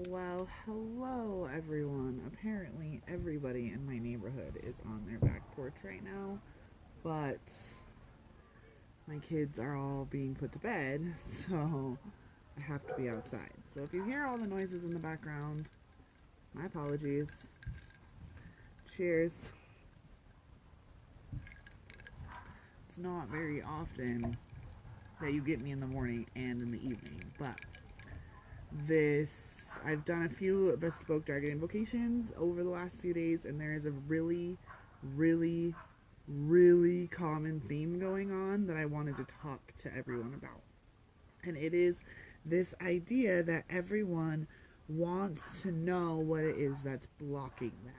Well, hello everyone. Apparently, everybody in my neighborhood is on their back porch right now, but my kids are all being put to bed, so I have to be outside. So if you hear all the noises in the background, my apologies. Cheers. It's not very often that you get me in the morning and in the evening, but I've done a few Bespoke Dragon Invocations over the last few days, and there is a really, really, really common theme going on that I wanted to talk to everyone about. And it is this idea that everyone wants to know what it is that's blocking them.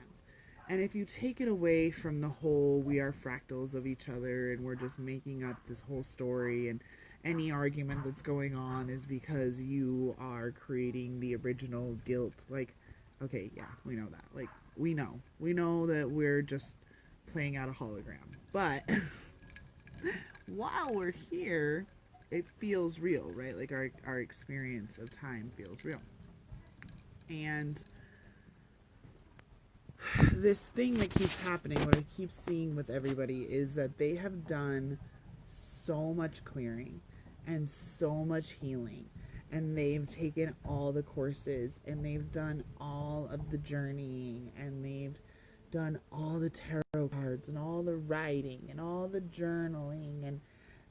And if you take it away from the whole we are fractals of each other and we're just making up this whole story, and any argument that's going on is because you are creating the original guilt, like, okay, yeah, we know that. Like, we know that we're just playing out a hologram. But while we're here, it feels real, right? Like our experience of time feels real. And this thing that keeps happening, what I keep seeing with everybody, is that they have done so much clearing and so much healing, and they've taken all the courses, and they've done all of the journeying, and they've done all the tarot cards and all the writing and all the journaling, and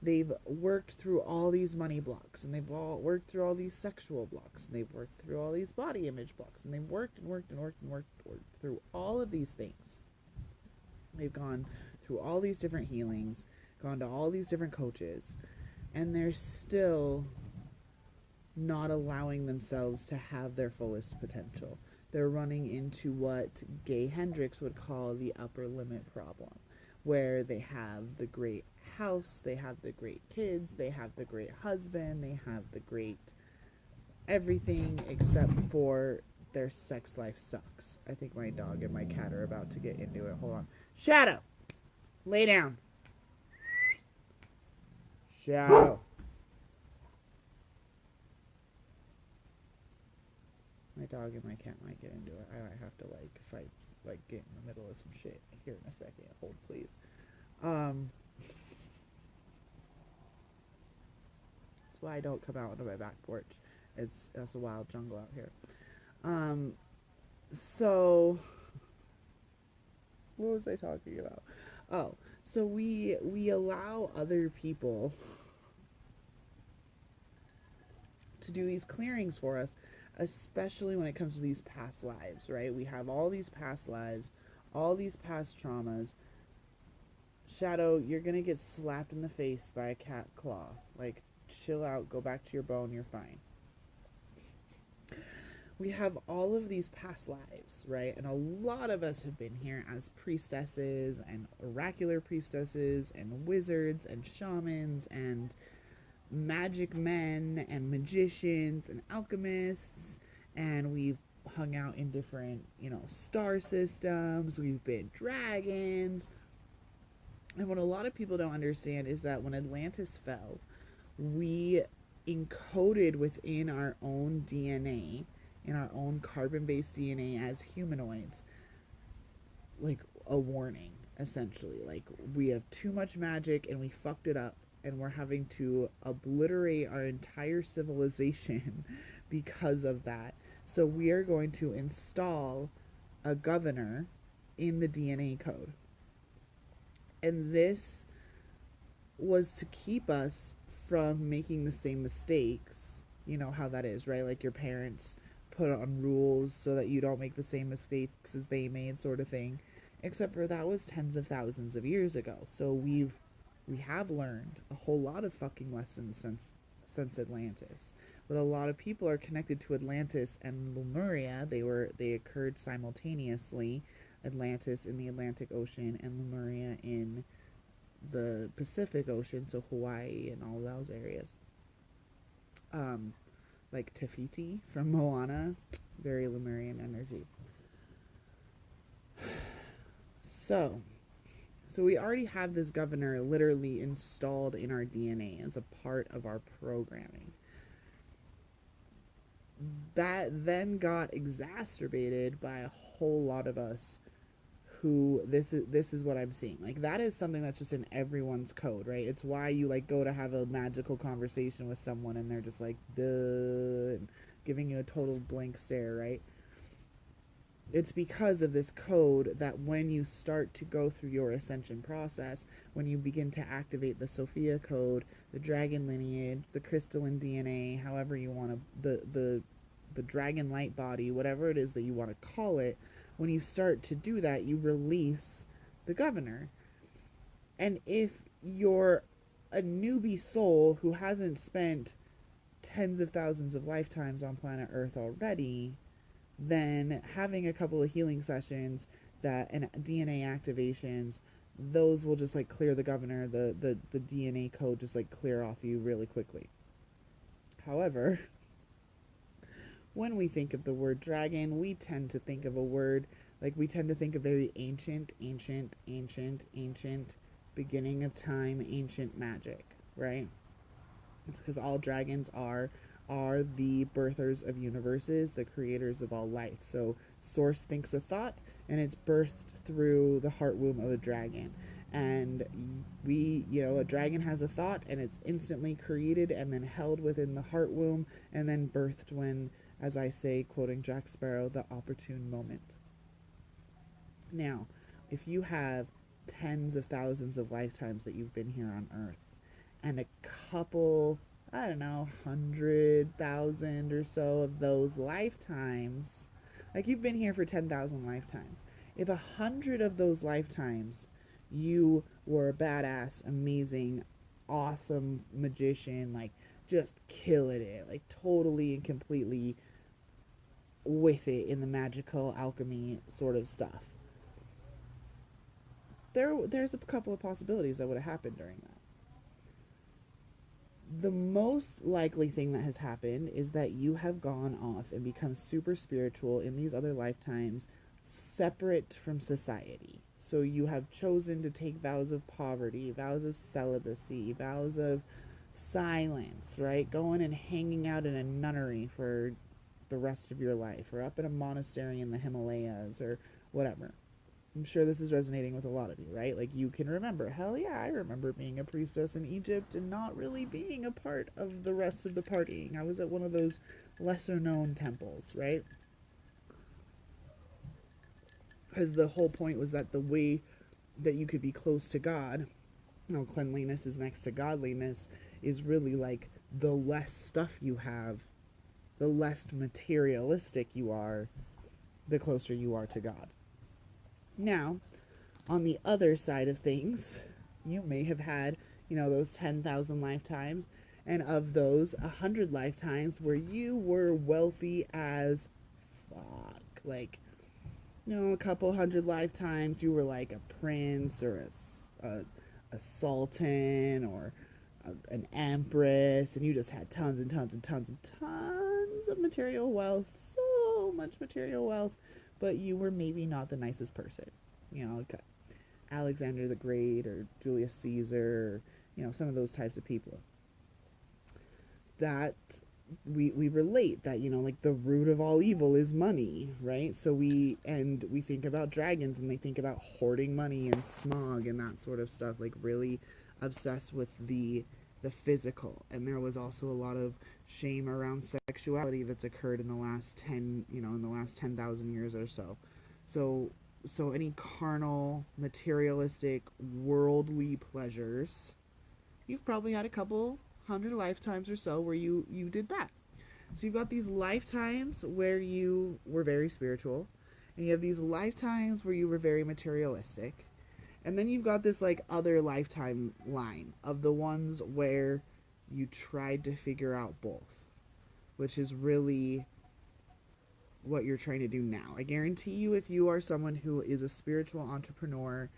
they've worked through all these money blocks, and they've all worked through all these sexual blocks, and they've worked through all these body image blocks, and they've worked and worked and worked and worked through all of these things. They've gone through all these different healings, gone to all these different coaches, and they're still not allowing themselves to have their fullest potential. They're running into what Gay Hendricks would call the upper limit problem, where they have the great house, they have the great kids, they have the great husband, they have the great everything except for their sex life sucks. I think my dog and my cat are about to get into it. Hold on. Shadow! Lay down. Shadow. My dog and my cat might get into it. I might have to fight, get in the middle of some shit here in a second. Hold, please. That's why I don't come out onto my back porch. It's a wild jungle out here. So what was I talking about? Oh, so we allow other people to do these clearings for us, especially when it comes to these past lives, right? We have all these past lives, all these past traumas. Shadow, you're gonna get slapped in the face by a cat claw. Like, chill out, go back to your bone, you're fine. We have all of these past lives, right? And a lot of us have been here as priestesses and oracular priestesses and wizards and shamans and magic men and magicians and alchemists, and we've hung out in different, star systems. We've been dragons. And what a lot of people don't understand is that when Atlantis fell, we encoded within our own DNA, in our own carbon-based DNA as humanoids, like a warning, essentially. Like, we have too much magic and we fucked it up, and we're having to obliterate our entire civilization because of that. So we are going to install a governor in the DNA code. And this was to keep us from making the same mistakes. You know how that is, right? Like, your parents put on rules so that you don't make the same mistakes as they made, sort of thing. Except for that was tens of thousands of years ago. So we have learned a whole lot of fucking lessons since Atlantis. But a lot of people are connected to Atlantis and Lemuria. They occurred simultaneously. Atlantis in the Atlantic Ocean and Lemuria in the Pacific Ocean, so Hawaii and all those areas. Like Tafiti from Moana, very Lemurian energy. So we already have this governor literally installed in our DNA as a part of our programming. that then got exacerbated by a whole lot of us who this is what I'm seeing. Like that is something that's just in everyone's code, right? It's why you like go to have a magical conversation with someone and they're just like duh and giving you a total blank stare, right? It's because of this code that when you start to go through your ascension process, when you begin to activate the Sophia code, the dragon lineage, the crystalline DNA, however you want to, the dragon light body, whatever it is that you want to call it, when you start to do that, you release the governor. And if you're a newbie soul who hasn't spent tens of thousands of lifetimes on planet Earth already, then having a couple of healing sessions that and DNA activations, those will just like clear the governor, the DNA code just like clear off you really quickly. However, when we think of the word dragon, we tend to think of a word like we tend to think of very ancient, beginning of time, ancient magic, right? It's because all dragons are the birthers of universes, the creators of all life. So Source thinks a thought, and it's birthed through the heart womb of a dragon. And a dragon has a thought, and it's instantly created and then held within the heart womb, and then birthed when, as I say, quoting Jack Sparrow, the opportune moment. Now, if you have tens of thousands of lifetimes that you've been here on Earth, and a couple, I don't know, 100,000 or so of those lifetimes, like you've been here for 10,000 lifetimes. If 100 of those lifetimes you were a badass, amazing, awesome magician, like just killing it, like totally and completely with it in the magical alchemy sort of stuff, there's a couple of possibilities that would have happened during that. The most likely thing that has happened is that you have gone off and become super spiritual in these other lifetimes, separate from society. So you have chosen to take vows of poverty, vows of celibacy, vows of silence, right? Going and hanging out in a nunnery for the rest of your life, or up in a monastery in the Himalayas, or whatever. I'm sure this is resonating with a lot of you, right? Like you can remember, hell yeah, I remember being a priestess in Egypt and not really being a part of the rest of the partying. I was at one of those lesser known temples, right? Because the whole point was that the way that you could be close to God, cleanliness is next to godliness, is really like the less stuff you have, the less materialistic you are, the closer you are to God. Now, on the other side of things, you may have had, those 10,000 lifetimes, and of those, 100 lifetimes where you were wealthy as fuck. Like, a couple hundred lifetimes, you were like a prince or a sultan or an empress, and you just had tons and tons and tons and tons of material wealth, so much material wealth, but you were maybe not the nicest person. Like Alexander the Great or Julius Caesar, or, some of those types of people. That we relate that, like the root of all evil is money, right? So we think about dragons and they think about hoarding money and smog and that sort of stuff, like really obsessed with the physical. And there was also a lot of shame around sexuality that's occurred in the last 10,000 years or so. So any carnal, materialistic, worldly pleasures, you've probably had a couple hundred lifetimes or so where you did that. So you've got these lifetimes where you were very spiritual, and you have these lifetimes where you were very materialistic. And then you've got this like other lifetime line of the ones where you tried to figure out both, which is really what you're trying to do now. I guarantee you, if you are someone who is a spiritual entrepreneur,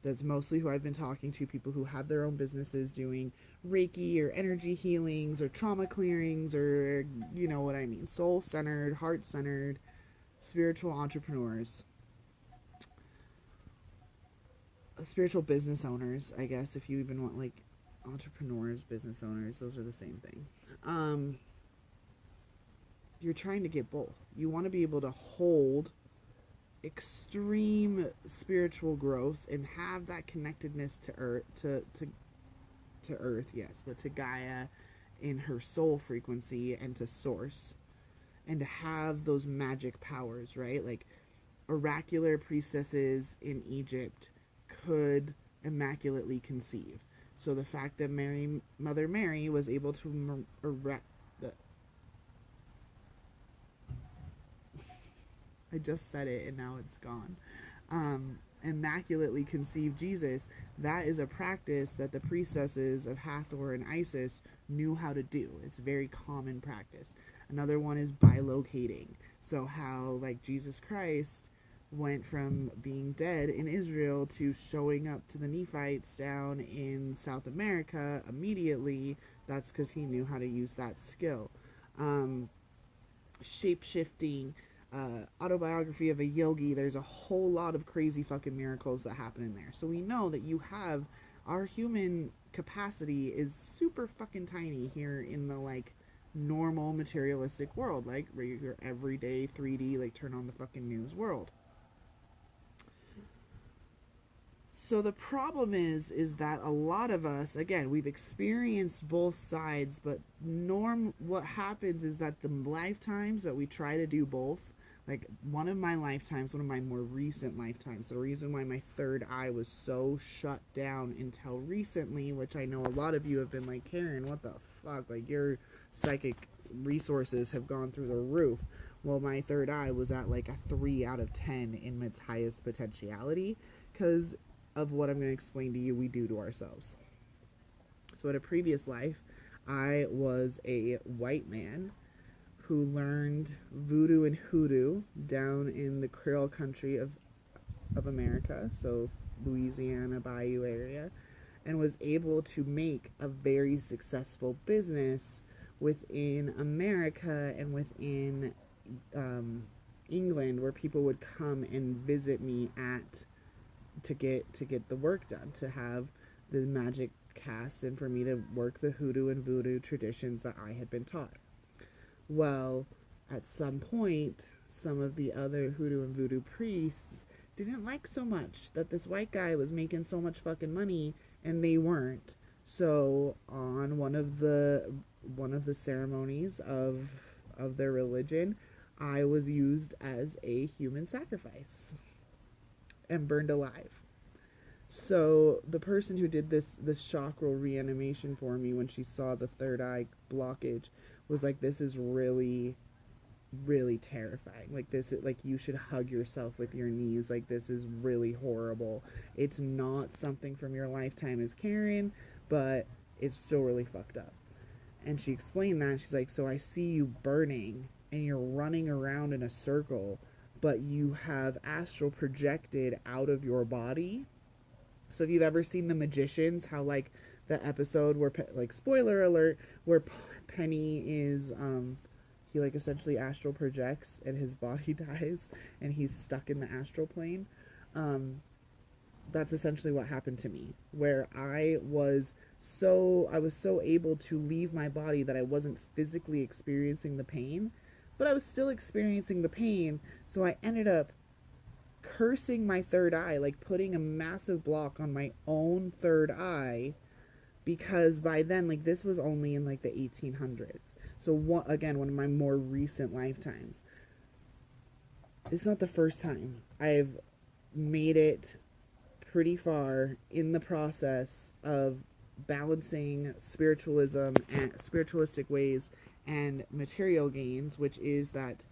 that's mostly who I've been talking to, people who have their own businesses doing Reiki or energy healings or trauma clearings, or you know what I mean, soul-centered, heart-centered, spiritual entrepreneurs, spiritual business owners, I guess, if you even want, like, entrepreneurs, business owners, those are the same thing. you're trying to get both. You want to be able to hold extreme spiritual growth and have that connectedness to earth, to earth, yes, but to Gaia in her soul frequency and to source, and to have those magic powers, right? Like oracular priestesses in Egypt could immaculately conceive. So the fact that Mother Mary was able to I just said it and now it's gone. Immaculately conceive Jesus, that is a practice that the priestesses of Hathor and Isis knew how to do. It's a very common practice. Another one is bilocating. So how, like, Jesus Christ went from being dead in Israel to showing up to the Nephites down in South America immediately. That's because he knew how to use that skill. Shape-shifting, autobiography of a yogi, there's a whole lot of crazy fucking miracles that happen in there. So we know that you have, our human capacity is super fucking tiny here in the, like, normal materialistic world, like your everyday 3D, like, turn on the fucking news world. So the problem is that a lot of us, again, we've experienced both sides, but what happens is that the lifetimes that we try to do both, like one of my more recent lifetimes, the reason why my third eye was so shut down until recently, which I know a lot of you have been like, Karen, what the fuck, like your psychic resources have gone through the roof. Well, my third eye was at like a 3 out of 10 in its highest potentiality because of what I'm going to explain to you we do to ourselves. So in a previous life, I was a white man who learned voodoo and hoodoo down in the Creole country of America, so Louisiana, Bayou area, and was able to make a very successful business within America and within England, where people would come and visit me to get the work done, to have the magic cast and for me to work the hoodoo and voodoo traditions that I had been taught. Well, at some point, some of the other hoodoo and voodoo priests didn't like so much that this white guy was making so much fucking money and they weren't. So on one of the ceremonies of their religion, I was used as a human sacrifice and burned alive. So the person who did this chakral reanimation for me, when she saw the third eye blockage, was like, this is really, really terrifying. Like, this is, like, you should hug yourself with your knees. Like, this is really horrible. It's not something from your lifetime as Karen, but it's still really fucked up. And she explained that. She's like, so I see you burning and you're running around in a circle, but you have astral projected out of your body. So if you've ever seen The Magicians, how, like, the episode where, like, spoiler alert, where Penny is, he, like, essentially astral projects and his body dies and he's stuck in the astral plane. That's essentially what happened to me, where I was so able to leave my body that I wasn't physically experiencing the pain, but I was still experiencing the pain. So I ended up cursing my third eye, like putting a massive block on my own third eye, because by then, like, this was only in like the 1800s. So one of my more recent lifetimes. It's not the first time. I've made it pretty far in the process of balancing spiritualism and spiritualistic ways and material gains, which is that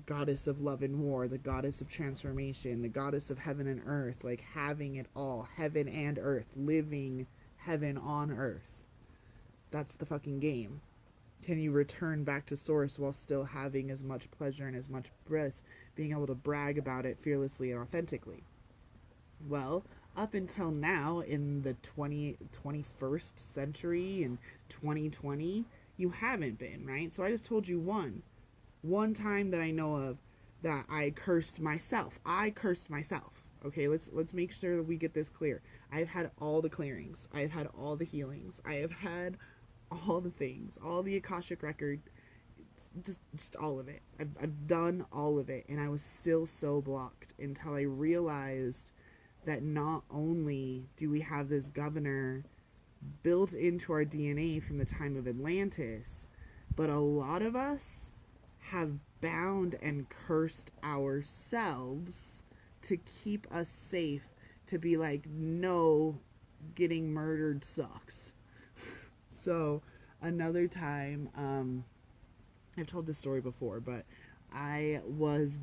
goddess of love and war, the goddess of transformation, the goddess of heaven and earth, like having it all, heaven and earth, living heaven on earth. That's the fucking game. Can you return back to source while still having as much pleasure and as much bliss, being able to brag about it fearlessly and authentically? Well, up until now, in the 21st century and 2020, you haven't been, right? So I just told you one time that I know of that I cursed myself. Okay, let's make sure that we get this clear. I've had all the clearings. I've had all the healings. I have had all the things, all the Akashic record just all of it. I've done all of it, and I was still so blocked until I realized that not only do we have this governor built into our DNA from the time of Atlantis, but a lot of us have bound and cursed ourselves to keep us safe, to be like, no, getting murdered sucks. So another time, I've told this story before, but I was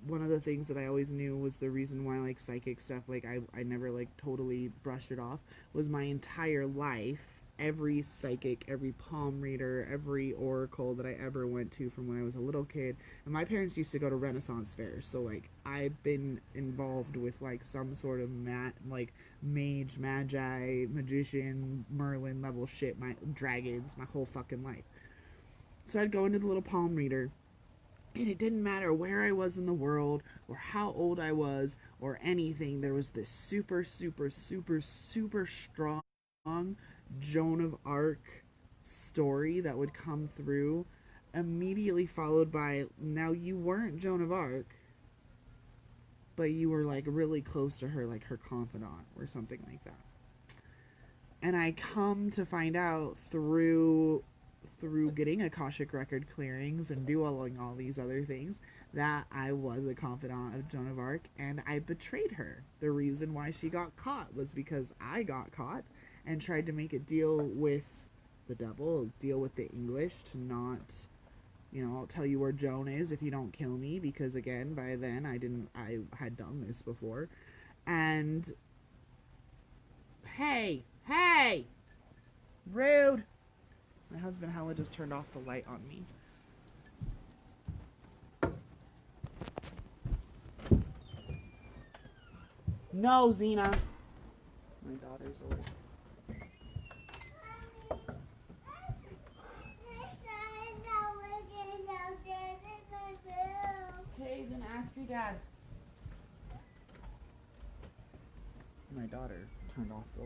one of the things that I always knew was the reason why, like, psychic stuff, like, I never, like, totally brushed it off, was my entire life, every psychic, every palm reader, every oracle that I ever went to from when I was a little kid, and my parents used to go to Renaissance fairs, so, like, I've been involved with, like, some sort of mage, magi, magician, Merlin level shit, my dragons, my whole fucking life. So I'd go into the little palm reader, and it didn't matter where I was in the world or how old I was or anything. There was this super, super, super, super strong Joan of Arc story that would come through, immediately followed by, now you weren't Joan of Arc, but you were, like, really close to her, like her confidant or something like that. And I come to find out through getting Akashic record clearings and doing all these other things that I was a confidant of Joan of Arc, and I betrayed her. The reason why she got caught was because I got caught and tried to make it deal with the devil, deal with the English, to not, I'll tell you where Joan is if you don't kill me, because again, by then I had done this before. And hey, rude. My husband Hella just turned off the light on me. No, Xena. My daughter's awake. Okay, then ask your dad. My daughter turned off the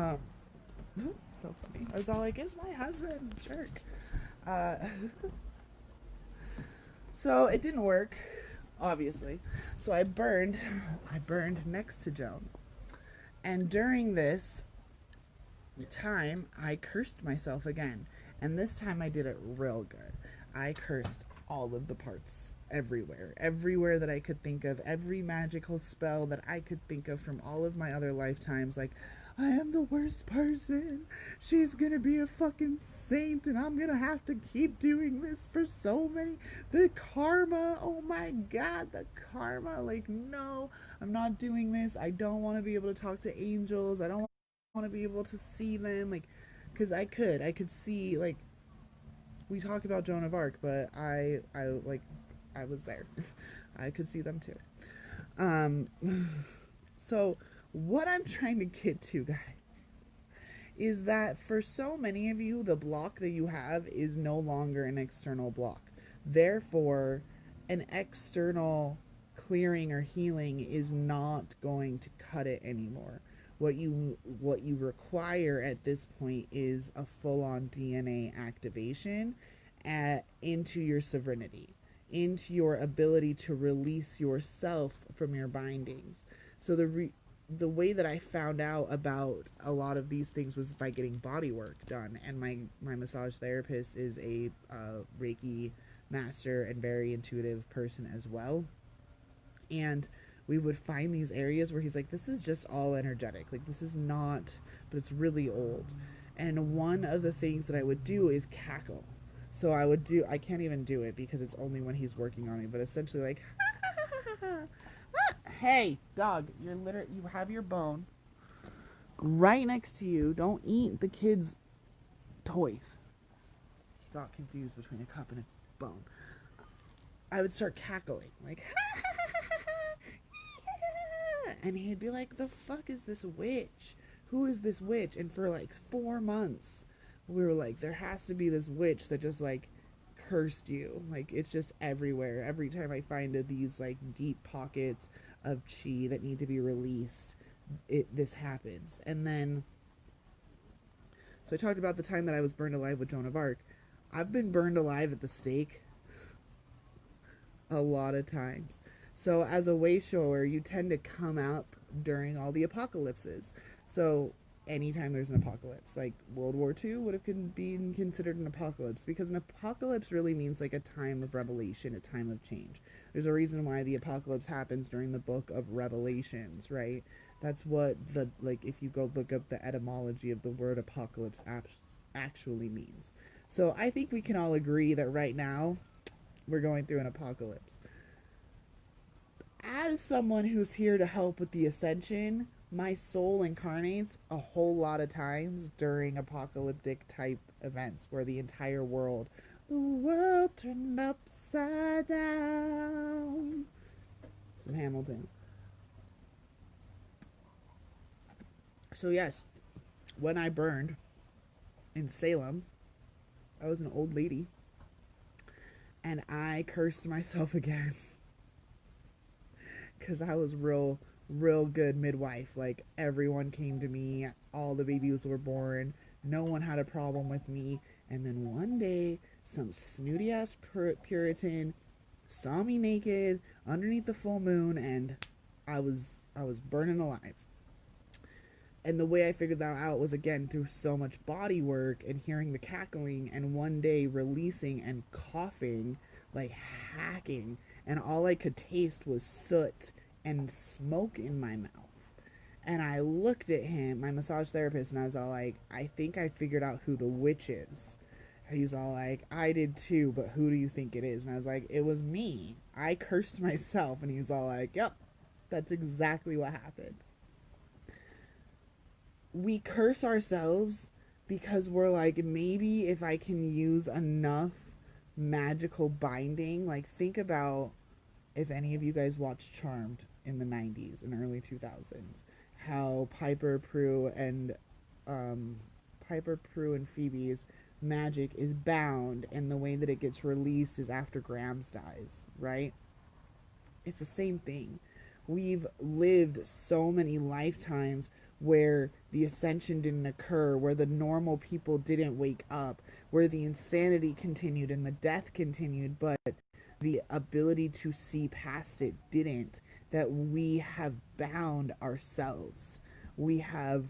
light. So funny. I was all like, "It's my husband, jerk." So it didn't work, obviously. So I burned next to Joan. And during this time, I cursed myself again. And this time I did it real good. I cursed all of the parts, everywhere that I could think of, every magical spell that I could think of from all of my other lifetimes, like, I am the worst person. She's gonna be a fucking saint, and I'm gonna have to keep doing this for so many. The karma, oh my god, the karma. Like, no, I'm not doing this. I don't want to be able to talk to angels. I don't want to be able to see them. Like, because I could see, like, we talk about Joan of Arc, but I was there. I could see them too. So what I'm trying to get to, guys, is that for so many of you, the block that you have is no longer an external block. Therefore, an external clearing or healing is not going to cut it anymore. What you require at this point is a full-on DNA activation into your sovereignty, into your ability to release yourself from your bindings. So the way that I found out about a lot of these things was by getting body work done, and my massage therapist is a Reiki master and very intuitive person as well. And we would find these areas where he's like, this is just all energetic, like, this is not, but it's really old. And one of the things that I would do is cackle. So I can't even do it because it's only when he's working on me, but essentially, like, hey, dog, you have your bone right next to you. Don't eat the kids' toys. He got confused between a cup and a bone. I would start cackling, like, and he'd be like, the fuck is this witch? Who is this witch? And for like 4 months, we were like, there has to be this witch that just, like, cursed you. Like, it's just everywhere. Every time I find these, like, deep pockets of chi that need to be released, this happens. And then So I talked about the time that I was burned alive with Joan of Arc. I've been burned alive at the stake a lot of times. So as a way shower, you tend to come up during all the apocalypses. So anytime there's an apocalypse, like World War II would have been considered an apocalypse, because an apocalypse really means like a time of revelation, a time of change. There's a reason why the apocalypse happens during the book of Revelations, right? That's what the, like, if you go look up the etymology of the word apocalypse actually means. So I think we can all agree that right now we're going through an apocalypse. As someone who's here to help with the ascension, my soul incarnates a whole lot of times during apocalyptic type events where the entire world, the world turned upside down. Some Hamilton. So yes, when I burned in Salem, I was an old lady, and I cursed myself again because I was real good midwife. Like, everyone came to me, all the babies were born, no one had a problem with me. And then one day, some snooty ass Puritan saw me naked underneath the full moon, and I was burning alive. And the way I figured that out was, again, through so much body work and hearing the cackling, and one day releasing and coughing, like hacking, and all I could taste was soot and smoke in my mouth. And I looked at him, my massage therapist, and I was all like, I think I figured out who the witch is. He's all like, I did too, but who do you think it is? And I was like, it was me. I cursed myself. And he's all like, yep, that's exactly what happened. We curse ourselves because we're like, maybe if I can use enough magical binding, like, think about if any of you guys watched Charmed in the 90s and early 2000s, how Piper, Prue, and Phoebe's magic is bound, and the way that it gets released is after Grams dies, right? It's the same thing. We've lived so many lifetimes where the ascension didn't occur, where the normal people didn't wake up, where the insanity continued and the death continued, but the ability to see past it didn't, that we have bound ourselves. We can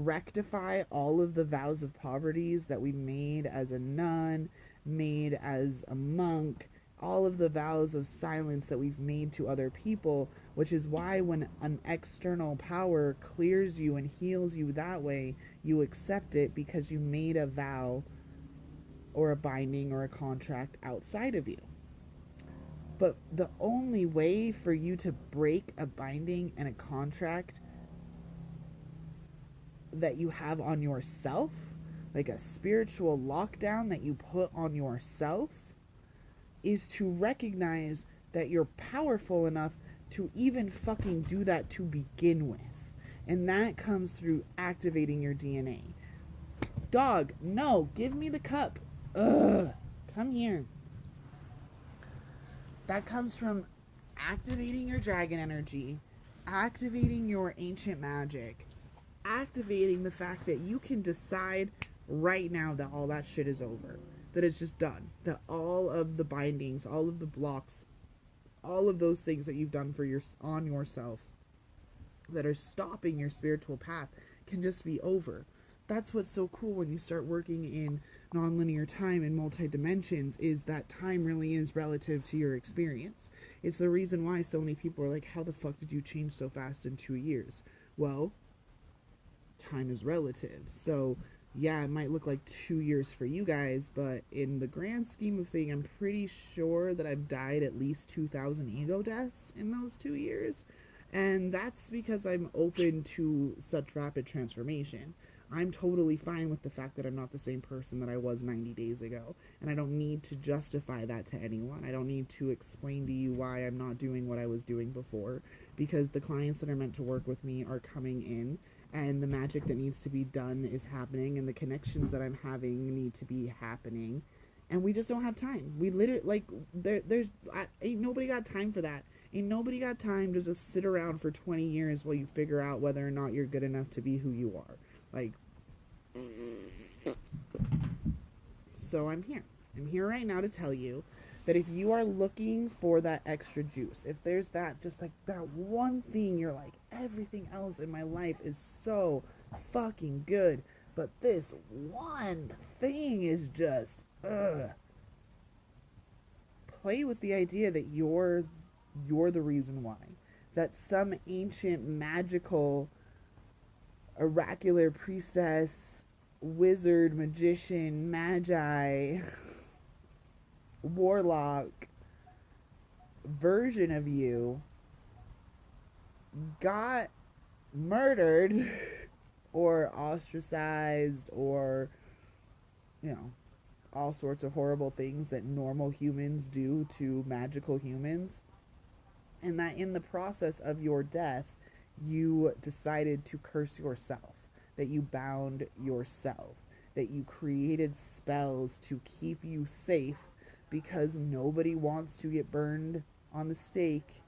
rectify all of the vows of poverties that we made as a nun, made as a monk, all of the vows of silence that we've made to other people, which is why when an external power clears you and heals you that way, you accept it because you made a vow or a binding or a contract outside of you. But the only way for you to break a binding and a contract that you have on yourself, like a spiritual lockdown that you put on yourself, is to recognize that you're powerful enough to even fucking do that to begin with. And that comes through activating your DNA. Dog, no, give me the cup. Ugh, come here. That comes from activating your dragon energy, activating your ancient magic, activating the fact that you can decide right now that all that shit is over, that it's just done, that all of the bindings, all of the blocks, all of those things that you've done for on yourself that are stopping your spiritual path can just be over. That's what's so cool when you start working in nonlinear time and multi-dimensions, is that time really is relative to your experience. It's the reason why so many people are like, how the fuck did you change so fast in 2 years? Well, time is relative. So yeah, it might look like 2 years for you guys, but in the grand scheme of things, I'm pretty sure that I've died at least 2,000 ego deaths in those 2 years. And that's because I'm open to such rapid transformation. I'm totally fine with the fact that I'm not the same person that I was 90 days ago. And I don't need to justify that to anyone. I don't need to explain to you why I'm not doing what I was doing before. Because the clients that are meant to work with me are coming in, and the magic that needs to be done is happening, and the connections that I'm having need to be happening. And we just don't have time. We literally, like, ain't nobody got time for that. Ain't nobody got time to just sit around for 20 years while you figure out whether or not you're good enough to be who you are. Like, So I'm here. I'm here right now to tell you that if you are looking for that extra juice, if there's that, just like that one thing, you're like, everything else in my life is so fucking good, but this one thing is just, ugh. Play with the idea that you're the reason why. That some ancient magical oracular priestess, wizard, magician, magi, warlock version of you got murdered or ostracized or, you know, all sorts of horrible things that normal humans do to magical humans. And that in the process of your death, you decided to curse yourself, that you bound yourself, that you created spells to keep you safe because nobody wants to get burned on the stake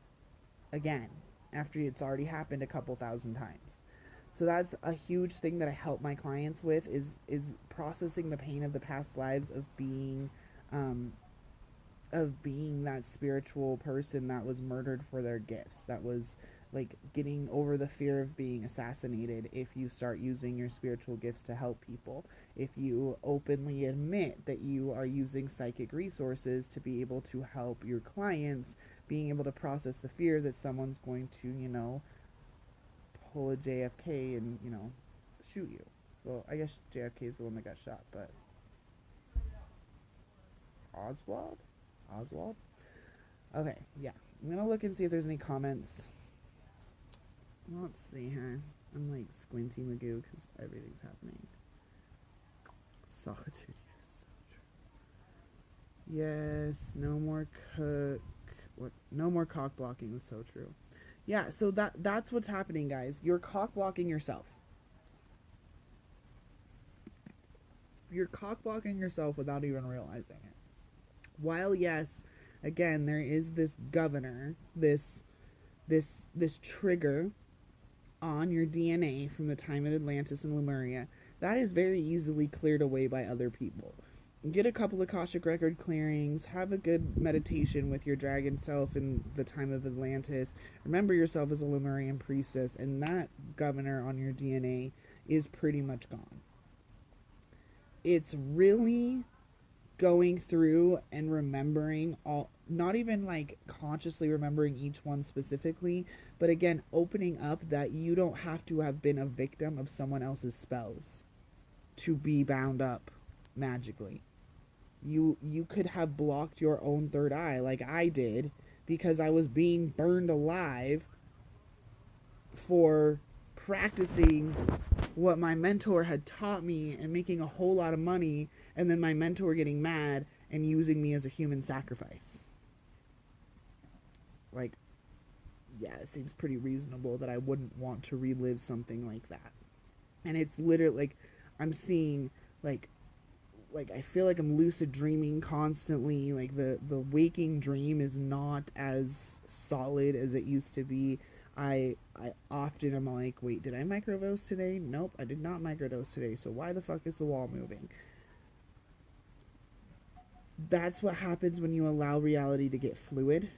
again after it's already happened a couple thousand times. So that's a huge thing that I help my clients with is processing the pain of the past lives of being that spiritual person that was murdered for their gifts, that was like getting over the fear of being assassinated if you start using your spiritual gifts to help people. If you openly admit that you are using psychic resources to be able to help your clients, being able to process the fear that someone's going to, you know, pull a JFK and, you know, shoot you. Well, I guess JFK is the one that got shot, but Oswald? Okay, yeah. I'm gonna look and see if there's any comments. Let's see here. I'm like squinty Magoo because everything's happening. Solitude, yes, so true. Yes, no more no more cock blocking is so true. Yeah, so that's what's happening, guys. You're cock blocking yourself. You're cock blocking yourself without even realizing it. While yes, again, there is this governor, this trigger on your DNA from the time of Atlantis and Lemuria, that is very easily cleared away by other people. Get a couple of Akashic record clearings, have a good meditation with your dragon self in the time of Atlantis, remember yourself as a Lemurian priestess, and that governor on your DNA is pretty much gone. It's really going through and remembering all, not even like consciously remembering each one specifically, but again, opening up that you don't have to have been a victim of someone else's spells to be bound up magically. You could have blocked your own third eye like I did because I was being burned alive for practicing what my mentor had taught me and making a whole lot of money, and then my mentor getting mad and using me as a human sacrifice. Like, yeah, it seems pretty reasonable that I wouldn't want to relive something like that. And it's literally like I'm seeing like I feel like I'm lucid dreaming constantly. Like the waking dream is not as solid as it used to be. I often am like, wait, did I microdose today? Nope, I did not microdose today. So why the fuck is the wall moving? That's what happens when you allow reality to get fluid.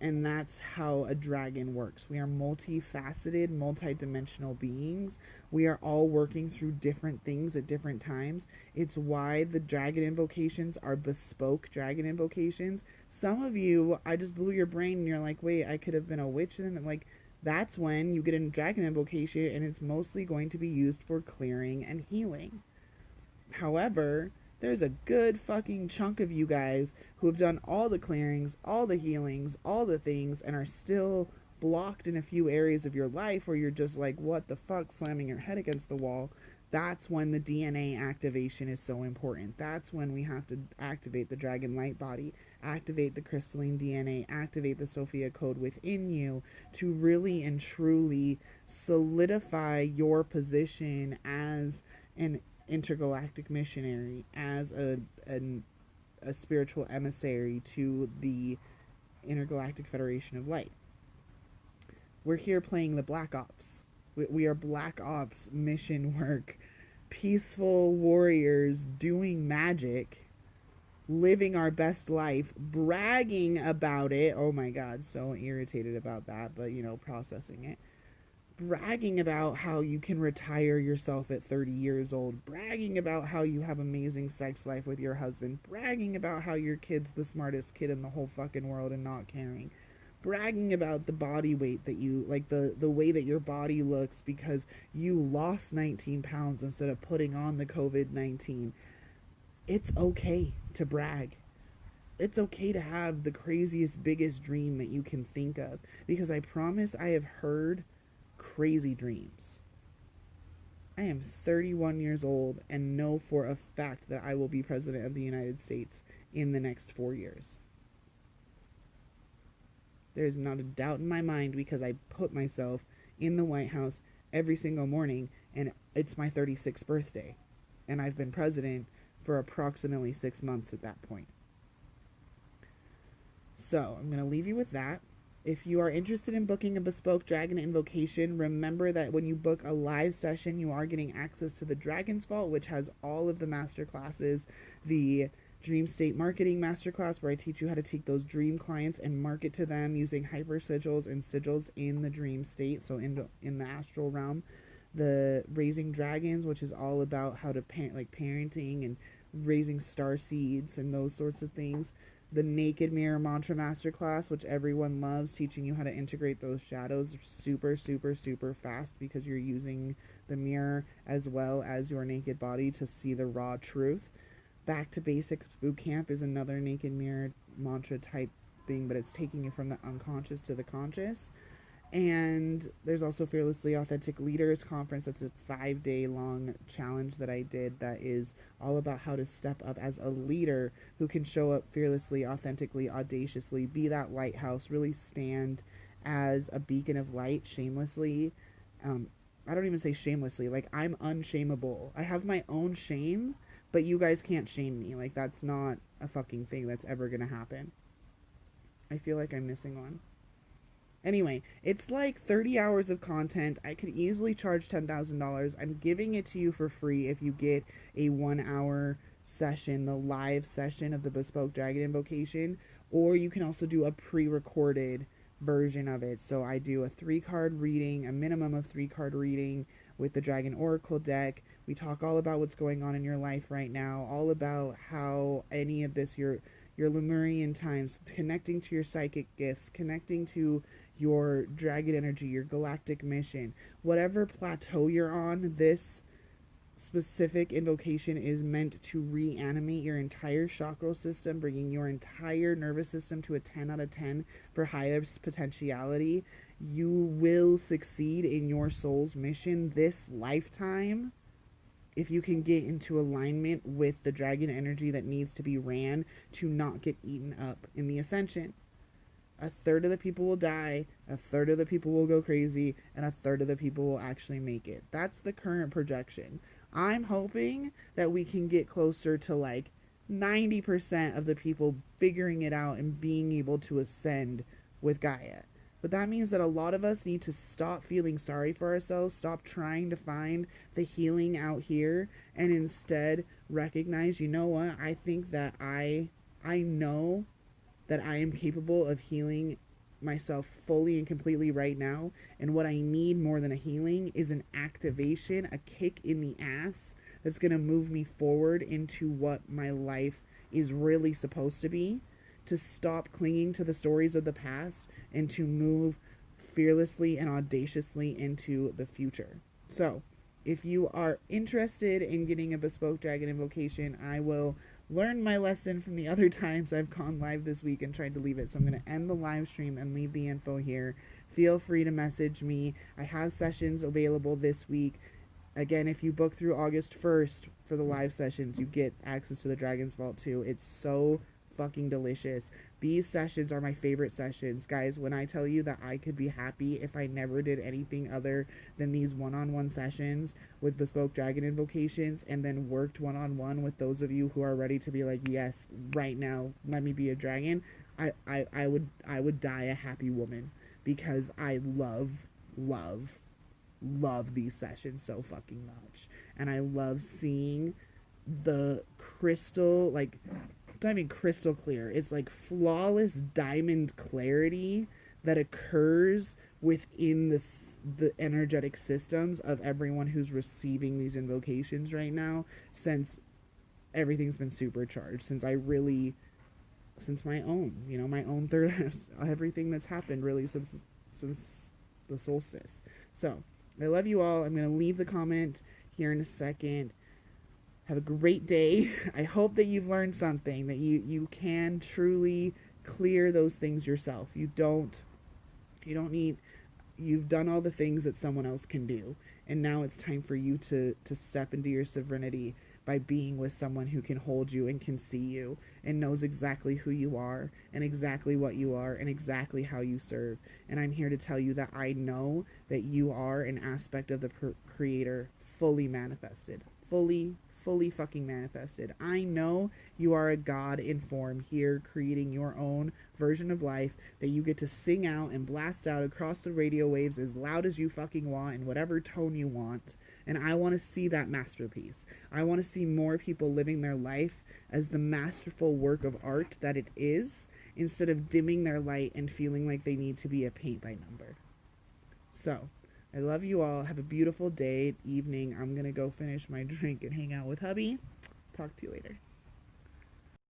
And that's how a dragon works. We are multifaceted, multidimensional beings. We are all working through different things at different times. It's why the dragon invocations are bespoke dragon invocations. Some of you, I just blew your brain and you're like, wait, I could have been a witch. And like, that's when you get a dragon invocation and it's mostly going to be used for clearing and healing. However, there's a good fucking chunk of you guys who have done all the clearings, all the healings, all the things, and are still blocked in a few areas of your life where you're just like, what the fuck, slamming your head against the wall. That's when the DNA activation is so important. That's when we have to activate the dragon light body, activate the crystalline DNA, activate the Sophia code within you to really and truly solidify your position as an intergalactic missionary, as a spiritual emissary to the Intergalactic Federation of Light. We're here playing the Black Ops. We are Black Ops mission work peaceful warriors doing magic, living our best life, bragging about it. Oh my God, so irritated about that, but processing it. Bragging about how you can retire yourself at 30 years old, bragging about how you have amazing sex life with your husband, bragging about how your kid's the smartest kid in the whole fucking world and not caring, bragging about the body weight that you like, the way that your body looks because you lost 19 pounds instead of putting on the COVID-19. It's okay to brag. It's okay to have the craziest, biggest dream that you can think of, because I promise I have heard crazy dreams. I am 31 years old and know for a fact that I will be president of the United States in the next 4 years. There's not a doubt in my mind, because I put myself in the White House every single morning, and it's my 36th birthday. And I've been president for approximately 6 months at that point. So I'm going to leave you with that. If you are interested in booking a Bespoke Dragon Invocation, remember that when you book a live session, you are getting access to the Dragon's Vault, which has all of the master classes, the Dream State Marketing Masterclass, where I teach you how to take those dream clients and market to them using hyper sigils and sigils in the dream state, so in the astral realm. The Raising Dragons, which is all about how to parenting and raising star seeds and those sorts of things. The Naked Mirror Mantra Masterclass, which everyone loves, teaching you how to integrate those shadows super, super, super fast, because you're using the mirror as well as your naked body to see the raw truth. Back to Basics Boot Camp is another Naked Mirror mantra type thing, but it's taking you from the unconscious to the conscious. And there's also Fearlessly Authentic Leaders Conference. That's a 5-day long challenge that I did that is all about how to step up as a leader who can show up fearlessly, authentically, audaciously, be that lighthouse, really stand as a beacon of light shamelessly. I don't even say shamelessly. Like, I'm unshameable. I have my own shame, but you guys can't shame me. Like, that's not a fucking thing that's ever gonna happen. I feel like I'm missing one. Anyway, it's like 30 hours of content. I could easily charge $10,000. I'm giving it to you for free if you get a 1-hour session, the live session of the Bespoke Dragon Invocation, or you can also do a pre-recorded version of it. So I do a 3-card reading, a minimum of 3-card reading with the Dragon Oracle deck. We talk all about what's going on in your life right now, all about how any of this, your Lemurian times, connecting to your psychic gifts, connecting to your dragon energy, your galactic mission, whatever plateau you're on. This specific invocation is meant to reanimate your entire chakra system, bringing your entire nervous system to a 10 out of 10 for highest potentiality. You will succeed in your soul's mission this lifetime if you can get into alignment with the dragon energy that needs to be ran to not get eaten up in the ascension. A third of the people will die, a third of the people will go crazy, and a third of the people will actually make it. That's the current projection. I'm hoping that we can get closer to like 90% of the people figuring it out and being able to ascend with Gaia. But that means that a lot of us need to stop feeling sorry for ourselves, stop trying to find the healing out here, and instead recognize, you know what, I think that I know that I am capable of healing myself fully and completely right now. And what I need more than a healing is an activation, a kick in the ass that's going to move me forward into what my life is really supposed to be, to stop clinging to the stories of the past and to move fearlessly and audaciously into the future. So if you are interested in getting a Bespoke Dragon Invocation, I will learn my lesson from the other times I've gone live this week and tried to leave it. So I'm going to end the live stream and leave the info here. Feel free to message me. I have sessions available this week. Again, if you book through August 1st for the live sessions, you get access to the Dragon's Vault too. It's so fucking delicious. These sessions are my favorite sessions, guys. When I tell you that I could be happy if I never did anything other than these one-on-one sessions with Bespoke Dragon Invocations, and then worked one-on-one with those of you who are ready to be like, yes, right now, let me be a dragon, I would die a happy woman, because I love these sessions so fucking much. and I love seeing the crystal, like, not even crystal clear, it's like flawless diamond clarity that occurs within the energetic systems of everyone who's receiving these invocations right now, since everything's been supercharged, since my own, my own third, everything that's happened really since the solstice. So I love you all. I'm going to leave the comment here in a second. Have a great day. I hope that you've learned something, that you can truly clear those things yourself. You don't need, you've done all the things that someone else can do. And now it's time for you to step into your sovereignty by being with someone who can hold you and can see you and knows exactly who you are and exactly what you are and exactly how you serve. And I'm here to tell you that I know that you are an aspect of the Creator fully manifested. Fully fucking manifested. I know you are a God in form here, creating your own version of life that you get to sing out and blast out across the radio waves as loud as you fucking want in whatever tone you want. And I want to see that masterpiece. I want to see more people living their life as the masterful work of art that it is, instead of dimming their light and feeling like they need to be a paint by number. So I love you all. Have a beautiful day, evening. I'm going to go finish my drink and hang out with hubby. Talk to you later.